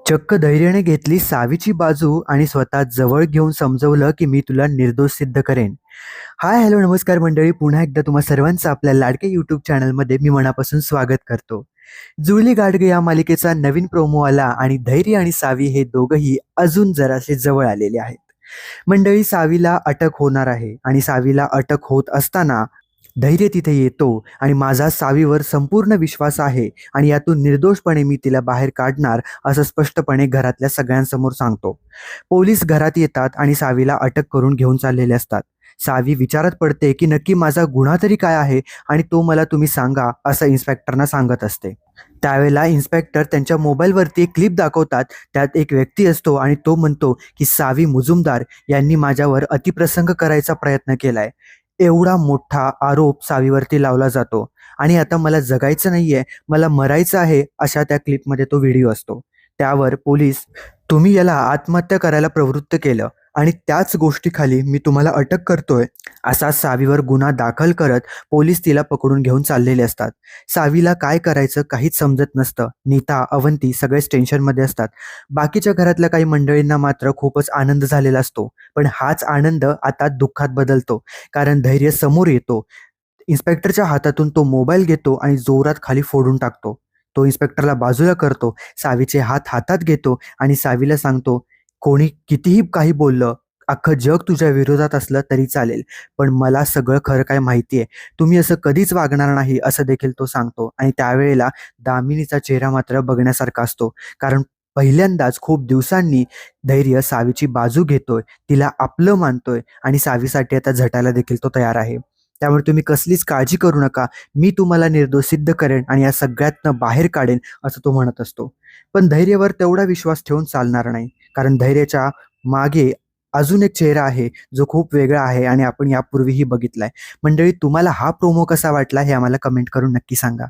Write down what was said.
चक्क धैर्याने घेतली सावीची बाजू आणि स्वतः जवळ घेऊन समजवलं की मी तुला निर्दोष सिद्ध करेन. हाय, हॅलो, नमस्कार मंडळी. पुन्हा एकदा तुम्हा सर्वांचं आपल्या लाडक्या यूट्यूब चॅनलमध्ये मी मनापासून स्वागत करतो. जुळली गाडगे या मालिकेचा नवीन प्रोमो आला आणि धैर्य आणि सावी हे दोघंही अजून जरासे जवळ आलेले आहेत. मंडळी, सावीला अटक होणार आहे आणि सावीला अटक होत असताना धैर्य तिथे येतो आणि माझा सावीवर संपूर्ण विश्वास आहे आणि यातून निर्दोषपणे मी तिला बाहेर काढणार असं स्पष्टपणे घरातल्या सगळ्यांसमोर सांगतो. पोलीस घरात येतात आणि सावीला अटक करून घेऊन चाललेले असतात. सावी विचारात पडते की नक्की माझा गुन्हा तरी काय आहे आणि तो मला तुम्ही सांगा असं इन्स्पेक्टरना सांगत असते. त्यावेळेला इन्स्पेक्टर त्यांच्या मोबाईलवरती एक क्लिप दाखवतात. त्यात एक व्यक्ती असतो आणि तो म्हणतो की सावी मुजुमदार यांनी माझ्यावर अतिप्रसंग करायचा प्रयत्न केलाय. एवढा मोठा आरोप सावीवरती लावला जातो आणि आता मला जगायचं नाहीये, मला मरायचं आहे, अशा त्या क्लिपमध्ये तो व्हिडिओ असतो. त्यावर पोलीस, तुम्ही याला आत्महत्या करायला प्रवृत्त केलं आणि त्याच गोष्टीखाली मी तुम्हाला अटक करतोय, असा सावीवर गुन्हा दाखल करत पोलीस तिला पकडून घेऊन चाललेले असतात. सावीला काय करायचं काहीच समजत नसतं. नीता, अवंती सगळेच टेन्शनमध्ये असतात. बाकीच्या घरातल्या काही मंडळींना मात्र खूपच आनंद झालेला असतो. पण हाच आनंद आता दुःखात बदलतो, कारण धैर्य समोर येतो. इन्स्पेक्टरच्या हातातून तो मोबाईल घेतो आणि जोरात खाली फोडून टाकतो. तो इन्स्पेक्टरला बाजूला करतो, सावीचे हात हातात घेतो आणि सावीला सांगतो, कोणी कितीही काही बोललं, अख्खं जग तुझ्या विरोधात असलं तरी चालेल, पण मला सगळं खरं काय माहिती आहे. तुम्ही असं कधीच वागणार नाही असं देखील तो सांगतो. आणि त्यावेळेला दामिनीचा चेहरा मात्र बघण्यासारखा असतो, कारण पहिल्यांदाच खूप दिवसांनी धैर्य सावीची बाजू घेतोय, तिला आपलं मानतोय आणि सावीसाठी आता झटायला देखील तो तयार आहे. त्यामुळे तुम्ही कसलीच काळजी करू नका, मी तुम्हाला निर्दोष सिद्ध करेन आणि या सगळ्यातनं बाहेर काढेन, असं तो म्हणत असतो. पण धैर्यवर तेवढा विश्वास ठेवून चालणार नाही, कारण धैर्याच्या मागे अजून एक चेहरा आहे जो खूप वेगळा आहे आणि आपण यापूर्वीही बघितलाय. मंडळी, तुम्हाला हा प्रोमो कसा वाटला हे आम्हाला कमेंट करून नक्की सांगा.